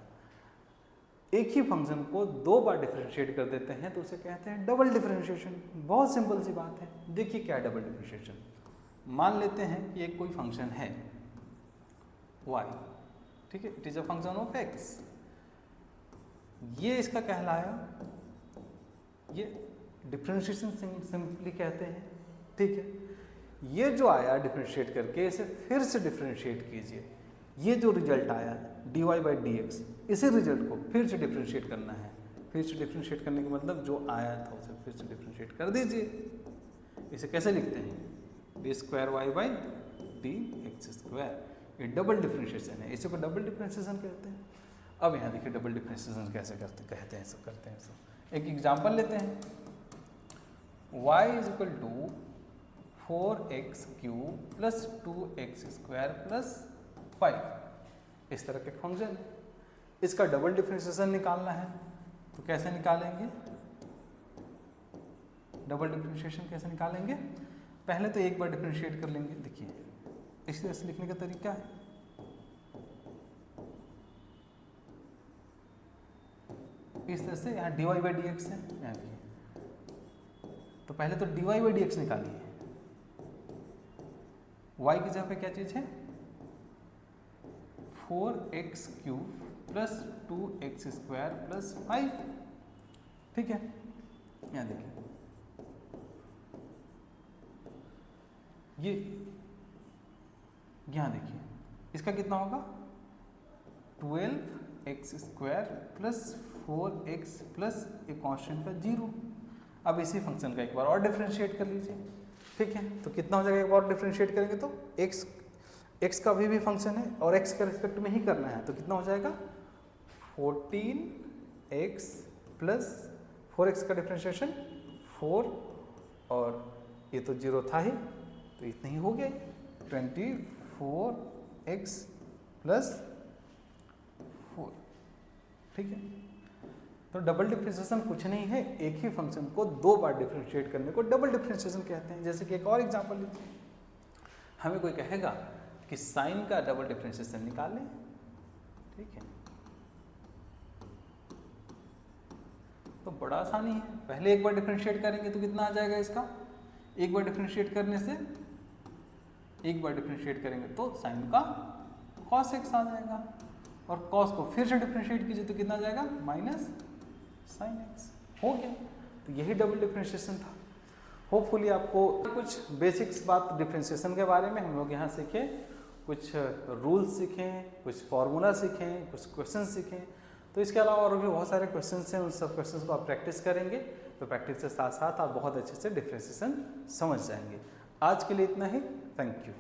एक ही फंक्शन को दो बार डिफरेंशिएट कर देते हैं तो उसे कहते हैं डबल डिफरेंशिएशन। बहुत सिंपल सी बात है, देखिए क्या है डबल डिफरेंशिएशन। मान लेते हैं कि एक कोई फंक्शन है y, ठीक है, it is a function of x, ये इसका कहलाया, ये डिफरेंशिएशन सिंपली कहते हैं, ठीक है। ये जो आया डिफरेंशिएट करके, इसे फिर से डिफरेंशिएट कीजिए, ये जो रिजल्ट आया dy बाई dx, इसी रिजल्ट को फिर से डिफरेंशिएट करना है। फिर से डिफरेंशिएट करने का मतलब जो आया था उसे फिर से डिफरेंशिएट कर दीजिए। इसे कैसे लिखते हैं, d square y by d x square, ये डबल डिफरेंशिएशन है, इसी को डबल डिफरेंशिएशन कहते हैं। अब यहाँ देखिए डबल डिफरेंशिएशन कैसे कहते हैं, सब करते हैं। सब एक एग्जाम्पल लेते हैं, y is equal to 4x cube plus 2x square plus 5, इस तरह के फंक्शन है। इसका डबल डिफरेंशिएशन निकालना है, तो कैसे निकालेंगे, डबल डिफरेंशिएशन कैसे निकालेंगे, पहले तो एक बार डिफरेंशिएट कर लेंगे। देखिए इस तरह से लिखने का तरीका है, इस तरह से, यहाँ dy बाई डी एक्स है, यहाँ तो पहले तो dy बाई डी एक्स निकालिए, y की जगह पे क्या चीज है, 4x cube plus 2x square plus 5, ठीक है। यहाँ देखिए ये, यहाँ देखिए इसका कितना होगा, 12x square plus 4x plus एक कॉन्स्टेंट का 0। अब इसी फंक्शन का एक बार और डिफरेंशिएट कर लीजिए, ठीक है। तो कितना हो जाएगा, एक बार डिफरेंशिएट करेंगे तो x x का भी फंक्शन है और x के रिस्पेक्ट में ही करना है, तो कितना हो जाएगा 14x प्लस 4x का डिफ्रेंशिएशन 4 और ये तो 0 था ही, तो इतने ही हो गए 24x प्लस 4। ठीक है, तो डबल डिफ्रेंशिएशन कुछ नहीं है, एक ही फंक्शन को 2 बार डिफ्रेंशिएट करने को डबल डिफ्रेंशिएशन कहते हैं। जैसे कि एक और एग्जांपल लीजिए, हमें कोई कहेगा कि साइन का डबल डिफ्रेंशिएशन निकालें। ठीक है, तो बड़ा आसानी है, पहले एक बार डिफ्रेंशिएट करेंगे तो कितना आ जाएगा इसका, एक बार डिफ्रेंशिएट करने से एक बार डिफ्रेंशिएट करेंगे तो साइन का cos x आ जाएगा, और cos को फिर से डिफ्रेंशिएट कीजिए तो कितना आ जाएगा माइनस साइन x। हो गया, तो यही डबल डिफ्रेंशिएशन था। होपफुली आपको कुछ बेसिक्स बात डिफ्रेंशिएशन के बारे में हम लोग यहाँ सीखे, कुछ रूल्स सीखें, कुछ फॉर्मूला सीखें, कुछ क्वेश्चन सीखें। तो इसके अलावा और भी बहुत सारे क्वेश्चंस हैं, उन सब क्वेश्चंस को आप प्रैक्टिस करेंगे तो प्रैक्टिस के साथ साथ आप बहुत अच्छे से डिफ्रेंशिएशन समझ जाएंगे। आज के लिए इतना ही, थैंक यू।